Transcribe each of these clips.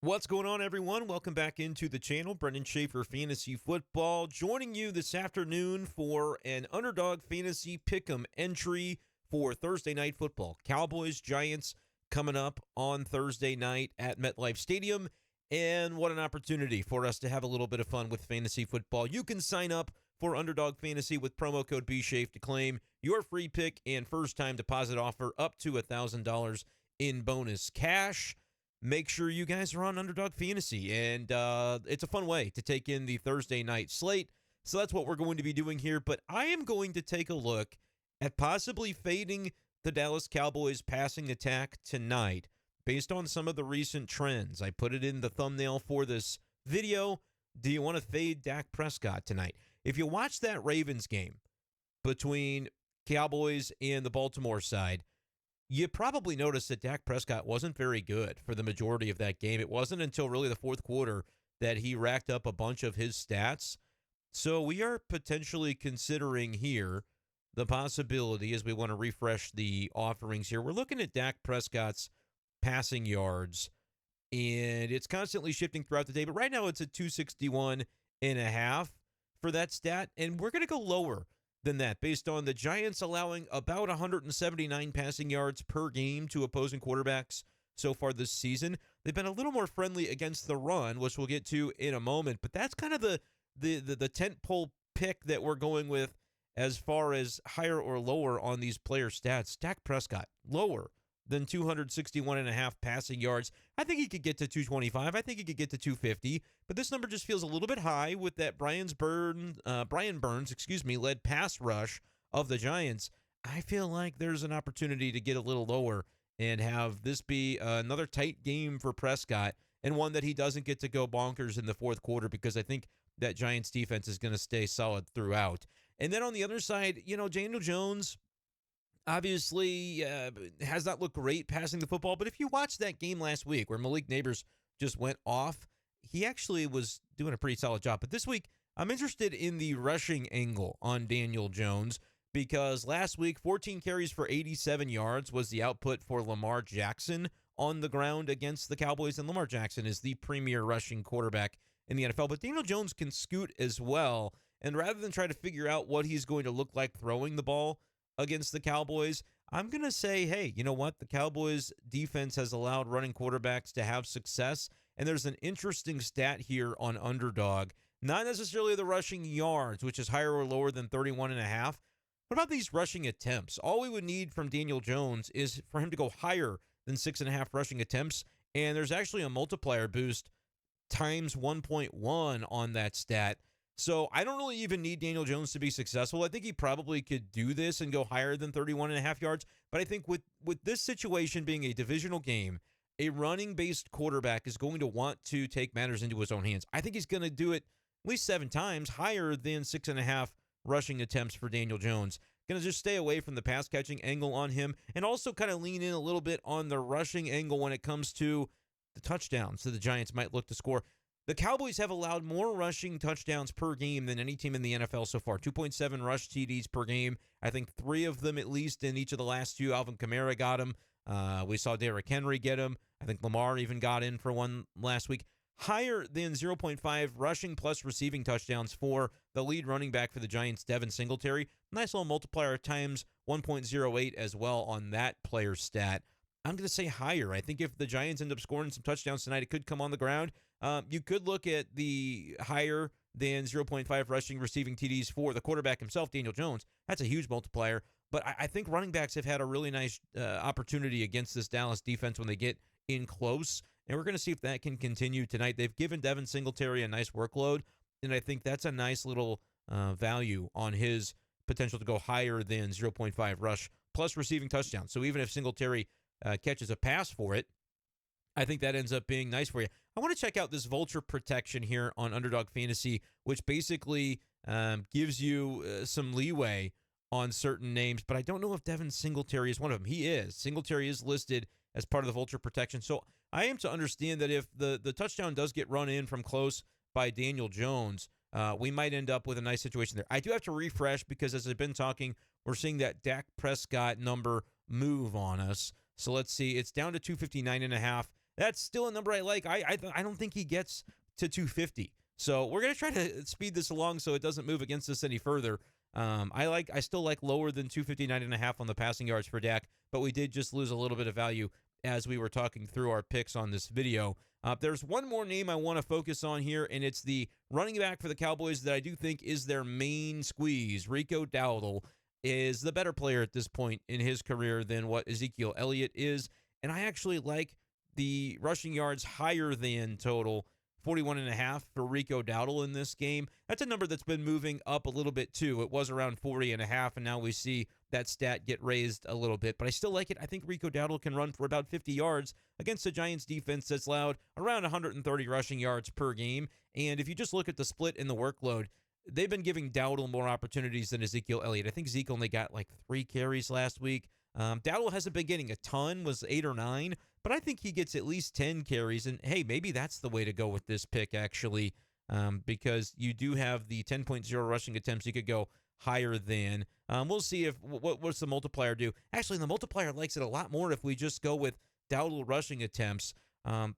What's going on, everyone? Welcome back into the channel. Brendan Schaefer, Fantasy Football, joining you this afternoon for an Underdog Fantasy Pick'Em entry for Thursday Night Football. Cowboys, Giants coming up on Thursday night at MetLife Stadium. And what an opportunity for us to have a little bit of fun with fantasy football. You can sign up for Underdog Fantasy with promo code BSHAFE to claim your free pick and first-time deposit offer up to $1,000 in bonus cash. Make sure you guys are on Underdog Fantasy, and it's a fun way to take in the Thursday night slate. So that's what we're going to be doing here, but I am going to take a look at possibly fading the Dallas Cowboys passing attack tonight based on some of the recent trends. I put it in the thumbnail for this video. Do you want to fade Dak Prescott tonight? If you watch that Ravens game between Cowboys and the Baltimore side, you probably noticed that Dak Prescott wasn't very good for the majority of that game. It wasn't until really the fourth quarter that he racked up a bunch of his stats. So we are potentially considering here the possibility, as we want to refresh the offerings here. We're looking at Dak Prescott's passing yards, and it's constantly shifting throughout the day. But right now it's at 261.5 for that stat, and we're going to go lower than that based on the Giants allowing about 179 passing yards per game to opposing quarterbacks so far this season. They've been a little more friendly against the run, which we'll get to in a moment, but that's kind of the tentpole pick that we're going with as far as higher or lower on these player stats. Dak Prescott, lower than 261.5 passing yards. I think he could get to 225. I think he could get to 250. But this number just feels a little bit high with that Brian Burns, led pass rush of the Giants. I feel like there's an opportunity to get a little lower and have this be another tight game for Prescott, and one that he doesn't get to go bonkers in the fourth quarter, because I think that Giants defense is going to stay solid throughout. And then on the other side, Daniel Jones obviously has not looked great passing the football, but if you watched that game last week where Malik Neighbors just went off, he actually was doing a pretty solid job. But this week, I'm interested in the rushing angle on Daniel Jones, because last week, 14 carries for 87 yards was the output for Lamar Jackson on the ground against the Cowboys, and Lamar Jackson is the premier rushing quarterback in the NFL. But Daniel Jones can scoot as well, and rather than try to figure out what he's going to look like throwing the ball against the Cowboys, I'm going to say, hey, you know what? The Cowboys defense has allowed running quarterbacks to have success, and there's an interesting stat here on Underdog. Not necessarily the rushing yards, which is higher or lower than 31.5. What about these rushing attempts? All we would need from Daniel Jones is for him to go higher than 6.5 rushing attempts, and there's actually a multiplier boost times 1.1 on that stat. So I don't really even need Daniel Jones to be successful. I think he probably could do this and go higher than 31.5 yards. But I think with this situation being a divisional game, a running-based quarterback is going to want to take matters into his own hands. I think he's going to do it at least 7 times, higher than 6.5 rushing attempts for Daniel Jones. Going to just stay away from the pass-catching angle on him, and also kind of lean in a little bit on the rushing angle when it comes to the touchdowns that the Giants might look to score. The Cowboys have allowed more rushing touchdowns per game than any team in the NFL so far. 2.7 rush TDs per game. I think 3 of them at least in each of the last 2. Alvin Kamara got them. We saw Derrick Henry get them. I think Lamar even got in for one last week. Higher than 0.5 rushing plus receiving touchdowns for the lead running back for the Giants, Devin Singletary. Nice little multiplier times 1.08 as well on that player stat. I'm going to say higher. I think if the Giants end up scoring some touchdowns tonight, it could come on the ground. You could look at the higher than 0.5 rushing receiving TDs for the quarterback himself, Daniel Jones. That's a huge multiplier. But I think running backs have had a really nice opportunity against this Dallas defense when they get in close. And we're going to see if that can continue tonight. They've given Devin Singletary a nice workload, and I think that's a nice little value on his potential to go higher than 0.5 rush plus receiving touchdowns. So even if Singletary catches a pass for it, I think that ends up being nice for you. I want to check out this vulture protection here on Underdog Fantasy, which basically gives you some leeway on certain names, but I don't know if Devin Singletary is one of them. He is. Singletary is listed as part of the vulture protection. So I am to understand that if the touchdown does get run in from close by Daniel Jones, we might end up with a nice situation there. I do have to refresh because as I've been talking, we're seeing that Dak Prescott number move on us. So let's see. It's down to 259.5. That's still a number I like. I don't think he gets to 250. So we're going to try to speed this along so it doesn't move against us any further. I still like lower than 259.5 on the passing yards for Dak, but we did just lose a little bit of value as we were talking through our picks on this video. There's one more name I want to focus on here, and it's the running back for the Cowboys that I do think is their main squeeze. Rico Dowdle is the better player at this point in his career than what Ezekiel Elliott is, and I actually like the rushing yards higher than total, 41.5 for Rico Dowdle in this game. That's a number that's been moving up a little bit too. It was around 40.5, and now we see that stat get raised a little bit. But I still like it. I think Rico Dowdle can run for about 50 yards against the Giants defense that's allowed around 130 rushing yards per game. And if you just look at the split in the workload, they've been giving Dowdle more opportunities than Ezekiel Elliott. I think Zeke only got like 3 carries last week. Dowdle hasn't been getting a ton, was 8 or 9, but I think he gets at least 10 carries. And hey, maybe that's the way to go with this pick, actually, because you do have the 10.0 rushing attempts. You could go higher than. We'll see if what's the multiplier do. Actually, the multiplier likes it a lot more if we just go with Dowdle rushing attempts.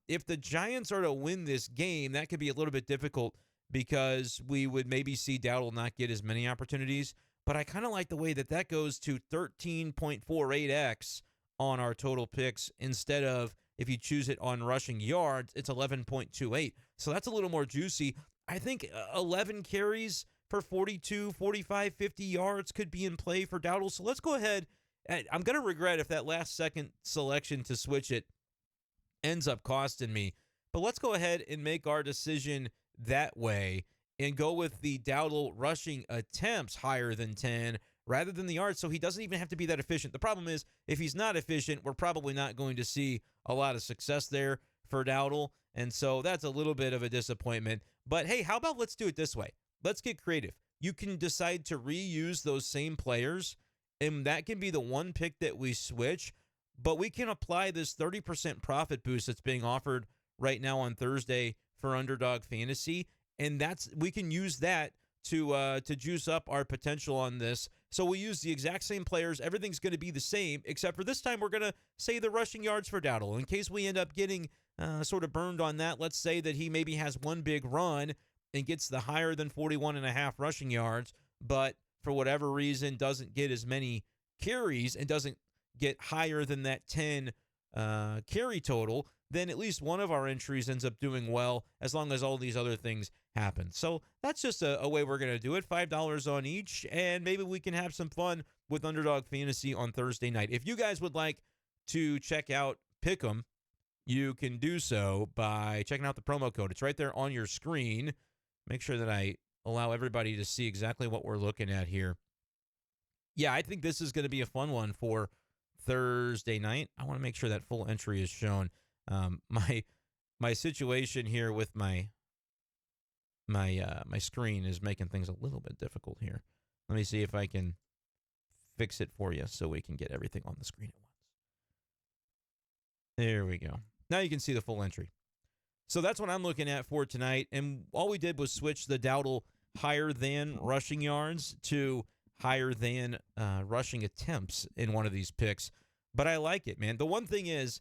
If the Giants are to win this game, that could be a little bit difficult because we would maybe see Dowdle not get as many opportunities. But I kind of like the way that goes to 13.48x on our total picks instead of, if you choose it on rushing yards, it's 11.28. So that's a little more juicy. I think 11 carries for 42, 45, 50 yards could be in play for Dowdle. So let's go ahead. I'm going to regret if that last second selection to switch it ends up costing me. But let's go ahead and make our decision that way and go with the Dowdle rushing attempts higher than 10 rather than the yards, so he doesn't even have to be that efficient. The problem is, if he's not efficient, we're probably not going to see a lot of success there for Dowdle, and so that's a little bit of a disappointment. But hey, how about let's do it this way? Let's get creative. You can decide to reuse those same players, and that can be the one pick that we switch, but we can apply this 30% profit boost that's being offered right now on Thursday for Underdog Fantasy, and we can use that to juice up our potential on this. So we use the exact same players. Everything's going to be the same, except for this time we're going to say the rushing yards for Dowdle. In case we end up getting sort of burned on that, let's say that he maybe has one big run and gets the higher than 41.5 rushing yards, but for whatever reason doesn't get as many carries and doesn't get higher than that 10 carry total, then at least one of our entries ends up doing well as long as all these other things happen. So that's just a way we're going to do it, $5 on each, and maybe we can have some fun with Underdog Fantasy on Thursday night. If you guys would like to check out Pick'Em, you can do so by checking out the promo code. It's right there on your screen. Make sure that I allow everybody to see exactly what we're looking at here. Yeah, I think this is going to be a fun one for Thursday night. I want to make sure that full entry is shown. My situation here with my screen is making things a little bit difficult here. Let me see if I can fix it for you so we can get everything on the screen at once. There we go. Now you can see the full entry. So that's what I'm looking at for tonight. And all we did was switch the Dowdle higher than rushing yards to higher than rushing attempts in one of these picks. But I like it, man. The one thing is,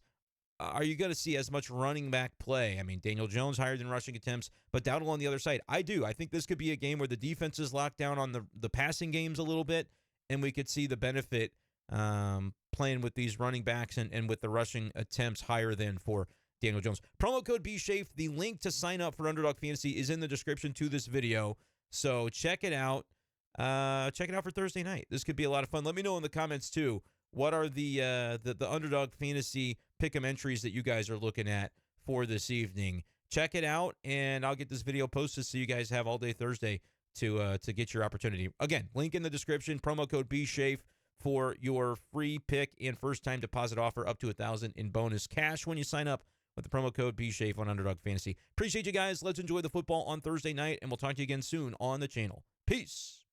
are you going to see as much running back play? I mean, Daniel Jones higher than rushing attempts, but Dowdle on the other side. I do. I think this could be a game where the defense is locked down on the passing games a little bit, and we could see the benefit playing with these running backs and with the rushing attempts higher than for Daniel Jones. Promo code BSHAFE. The link to sign up for Underdog Fantasy is in the description to this video, so check it out. Check it out for Thursday night. This could be a lot of fun. Let me know in the comments, too. What are the Underdog Fantasy Pick'Em entries that you guys are looking at for this evening? Check it out, and I'll get this video posted so you guys have all day Thursday to get your opportunity. Again, link in the description. Promo code BSHAFE for your free pick and first-time deposit offer up to $1,000 in bonus cash when you sign up with the promo code BSHAFE on Underdog Fantasy. Appreciate you guys. Let's enjoy the football on Thursday night, and we'll talk to you again soon on the channel. Peace.